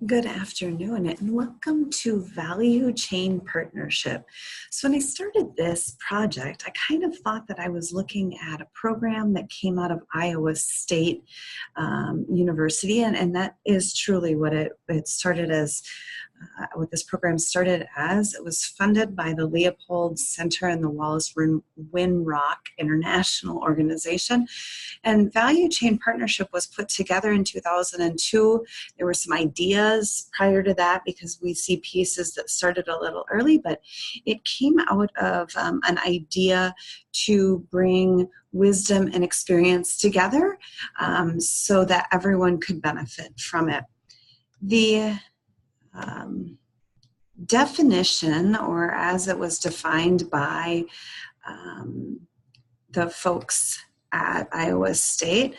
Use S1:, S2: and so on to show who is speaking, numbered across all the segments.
S1: Good afternoon and welcome to Value Chain Partnership. So when I started this project, I kind of thought that I was looking at a program that came out of Iowa State University, and that is truly what it started as. What this program started as. It was funded by the Leopold Center and the Wallace Winrock International Organization. And Value Chain Partnership was put together in 2002. There were some ideas prior to that because we see pieces that started a little early, but it came out of an idea to bring wisdom and experience together so that everyone could benefit from it. The definition, or as it was defined by the folks at Iowa State,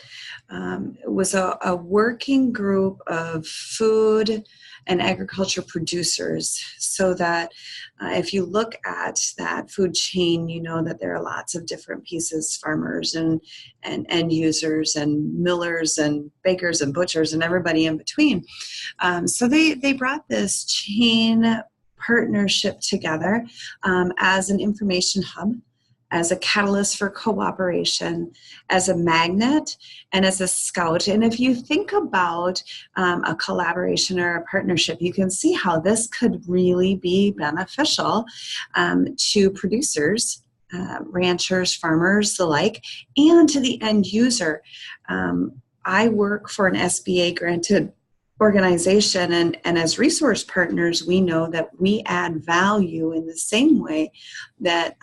S1: was a working group of food and agriculture producers, so that if you look at that food chain, you know that there are lots of different pieces: farmers and end users and millers and bakers and butchers and everybody in between. So they brought this chain partnership together as an information hub, as a catalyst for cooperation, as a magnet, and as a scout. And if you think about a collaboration or a partnership, you can see how this could really be beneficial to producers, ranchers, farmers, the like, and to the end user. I work for an SBA granted organization, and as resource partners, we know that we add value in the same way that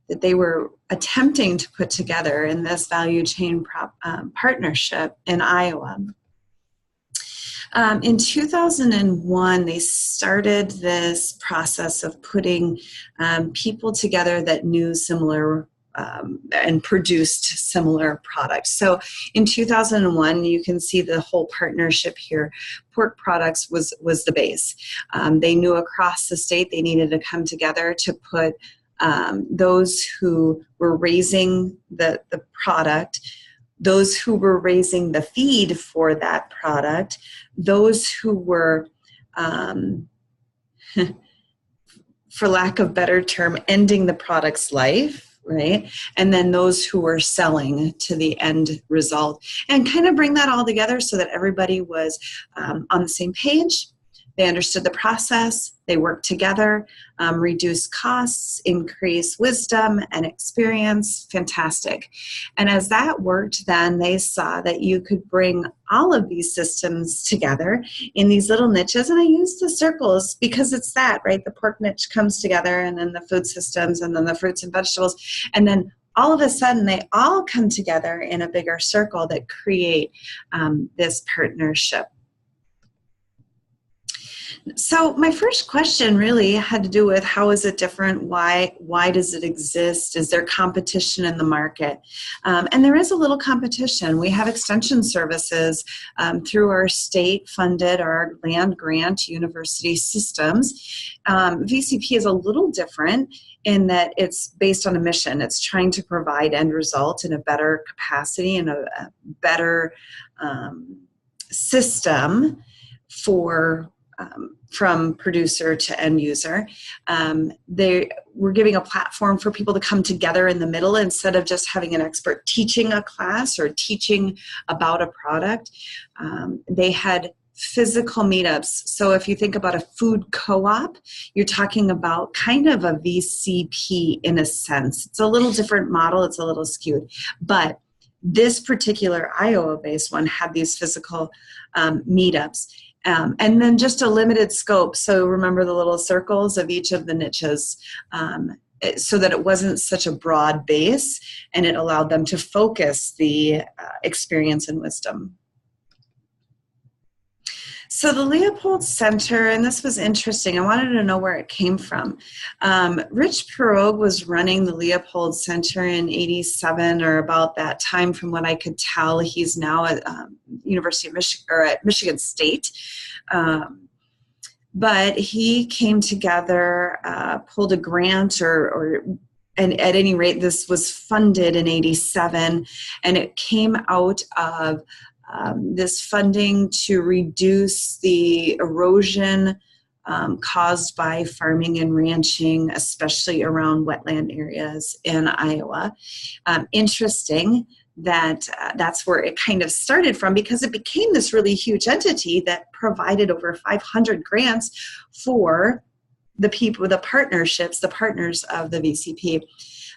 S1: that they were attempting to put together in this value chain partnership in Iowa. In 2001, they started this process of putting people together that knew similar and produced similar products. So in 2001, you can see the whole partnership here. Pork Products was the base. They knew across the state they needed to come together to put those who were raising the product, those who were raising the feed for that product, those who were, for lack of a better term, ending the product's life, right? And then those who were selling to the end result, and kind of bring that all together so that everybody was on the same page. They understood the process, they worked together, reduced costs, increased wisdom and experience. Fantastic. And as that worked, then they saw that you could bring all of these systems together in these little niches. And I use the circles because it's that, right? The pork niche comes together, and then the food systems, and then the fruits and vegetables. And then all of a sudden, they all come together in a bigger circle that create this partnership. So my first question really had to do with, how is it different? Why does it exist? Is there competition in the market? And there is a little competition. We have extension services through our state-funded or our land grant university systems. VCP is a little different in that it's based on a mission. It's trying to provide end result in a better capacity and a better system for from producer to end user. We're giving a platform for people to come together in the middle instead of just having an expert teaching a class or teaching about a product. They had physical meetups. So if you think about a food co-op, you're talking about kind of a VCP in a sense. It's a little different model. It's a little skewed. But this particular Iowa-based one had these physical meetups. And then just a limited scope. So remember the little circles of each of the niches, so that it wasn't such a broad base, and it allowed them to focus the experience and wisdom. So the Leopold Center, and this was interesting, I wanted to know where it came from. Rich Pirogue was running the Leopold Center in '87 or about that time, from what I could tell. He's now at University of Michigan, or at Michigan State. But he came together, pulled a grant, and at any rate, this was funded in '87, and it came out of this funding to reduce the erosion caused by farming and ranching, especially around wetland areas in Iowa. Interesting that that's where it kind of started from, because it became this really huge entity that provided over 500 grants for the people, the partnerships, the partners of the VCP.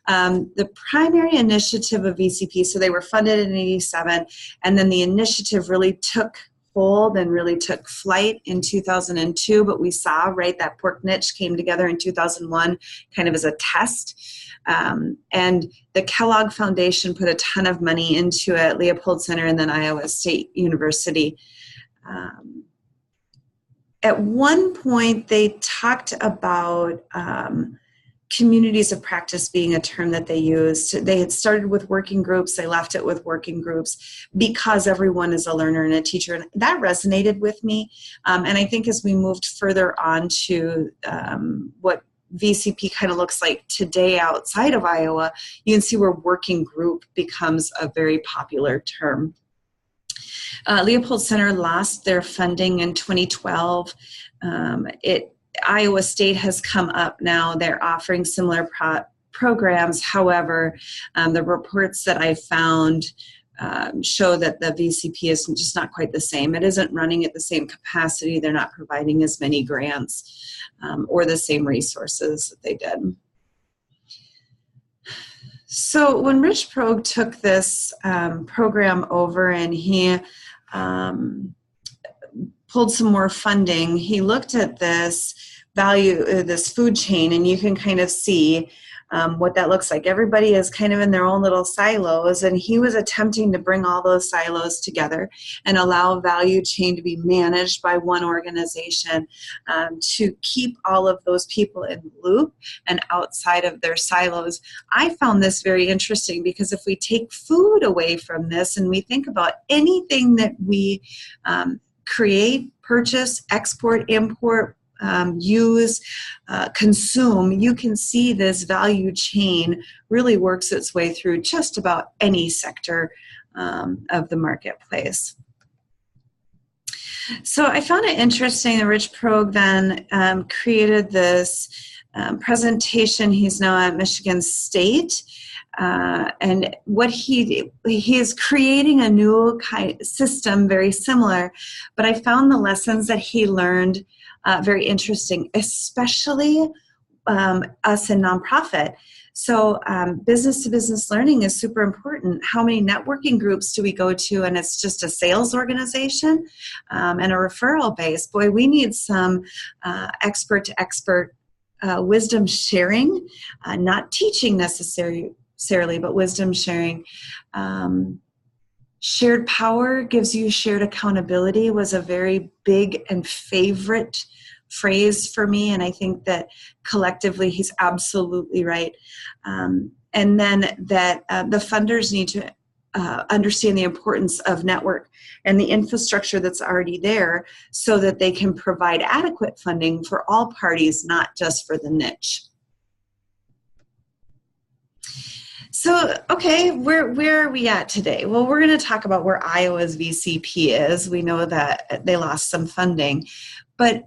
S1: The primary initiative of VCP, so they were funded in 87, and then the initiative really took hold and really took flight in 2002, but we saw, right, that pork niche came together in 2001 kind of as a test. And the Kellogg Foundation put a ton of money into it, Leopold Center, and then Iowa State University. At one point, they talked about communities of practice being a term that they used. They had started with working groups. They left it with working groups because everyone is a learner and a teacher. And that resonated with me. And I think as we moved further on to what VCP kind of looks like today outside of Iowa, you can see where working group becomes a very popular term. Leopold Center lost their funding in 2012. Iowa State has come up now. They're offering similar programs. However, the reports that I found show that the VCP is just not quite the same. It isn't running at the same capacity. They're not providing as many grants or the same resources that they did. So when Rich Progue took this program over and he pulled some more funding, he looked at this this food chain, and you can kind of see what that looks like. Everybody is kind of in their own little silos, and he was attempting to bring all those silos together and allow value chain to be managed by one organization to keep all of those people in the loop and outside of their silos. I found this very interesting because if we take food away from this and we think about anything that we create, purchase, export, import, use, consume, you can see this value chain really works its way through just about any sector of the marketplace. So I found it interesting that Rich Progue then created this presentation. He's now at Michigan State. And what he is creating a new system very similar, but I found the lessons that he learned very interesting, especially us in nonprofit. So business-to-business learning is super important. How many networking groups do we go to and it's just a sales organization and a referral base? Boy, we need some expert-to-expert wisdom sharing, not teaching necessarily, but wisdom sharing. Shared power gives you shared accountability was a very big and favorite phrase for me, and I think that collectively he's absolutely right. And then that the funders need to understand the importance of network and the infrastructure that's already there so that they can provide adequate funding for all parties, not just for the niche. So, okay, where are we at today? Well, we're going to talk about where Iowa's VCP is. We know that they lost some funding, but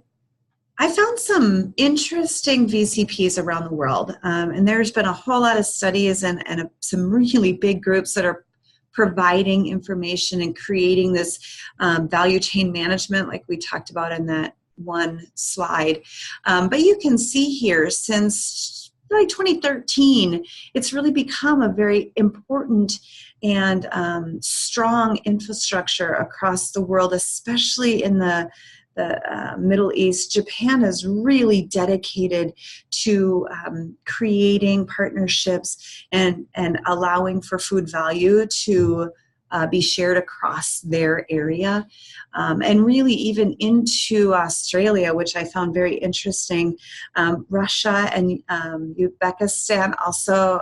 S1: I found some interesting VCPs around the world, and there's been a whole lot of studies and some really big groups that are providing information and creating this value chain management like we talked about in that one slide. But you can see here, since like 2013, it's really become a very important and strong infrastructure across the world, especially in the Middle East. Japan is really dedicated to creating partnerships and allowing for food value to be shared across their area, and really even into Australia, which I found very interesting. Russia and Uzbekistan also,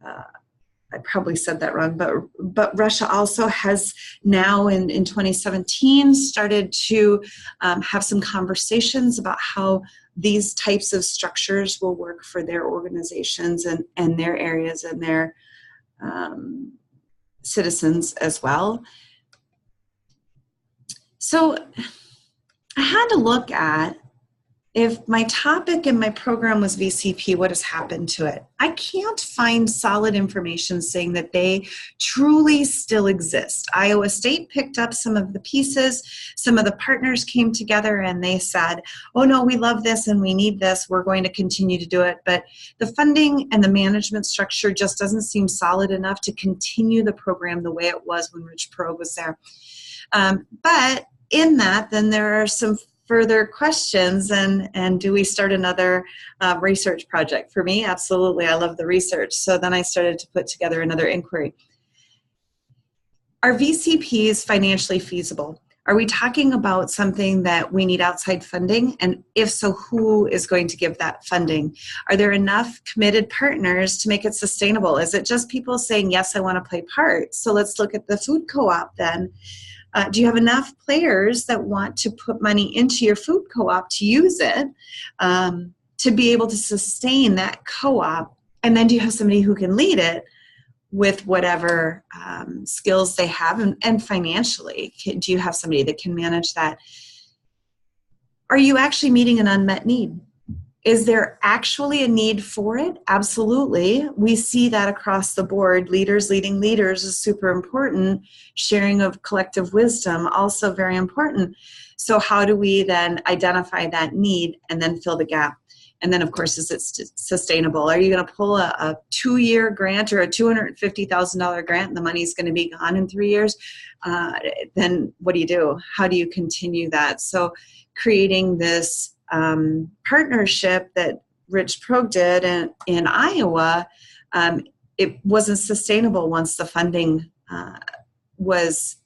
S1: I probably said that wrong, but Russia also has now in 2017 started to have some conversations about how these types of structures will work for their organizations and their areas and their citizens as well. So I had to look at, if my topic in my program was VCP, what has happened to it? I can't find solid information saying that they truly still exist. Iowa State picked up some of the pieces. Some of the partners came together and they said, oh no, we love this and we need this. We're going to continue to do it. But the funding and the management structure just doesn't seem solid enough to continue the program the way it was when Rich Pro was there. But in that, then there are some further questions, and do we start another research project? For me, absolutely. I love the research. So then I started to put together another inquiry. Are VCPs financially feasible? Are we talking about something that we need outside funding? And if so, who is going to give that funding? Are there enough committed partners to make it sustainable? Is it just people saying, yes, I want to play part? So let's look at the food co-op then. Do you have enough players that want to put money into your food co-op to use it to be able to sustain that co-op? And then do you have somebody who can lead it with whatever skills they have, and financially? Do you have somebody that can manage that? Are you actually meeting an unmet need? Is there actually a need for it? Absolutely. We see that across the board. Leaders leading leaders is super important. Sharing of collective wisdom, also very important. So how do we then identify that need and then fill the gap? And then, of course, is it sustainable? Are you going to pull a 2-year grant or a $250,000 grant and the money's going to be gone in 3 years? Then what do you do? How do you continue that? So creating this partnership that Rich Pro did in Iowa, it wasn't sustainable once the funding was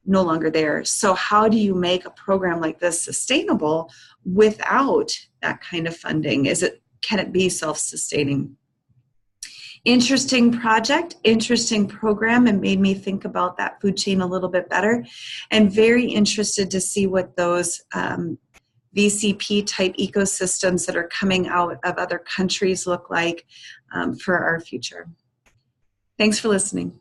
S1: no longer there. So how do you make a program like this sustainable without that kind of funding? Can it be self-sustaining? Interesting project, interesting program, and made me think about that food chain a little bit better, and very interested to see what those VCP type ecosystems that are coming out of other countries look like for our future. Thanks for listening.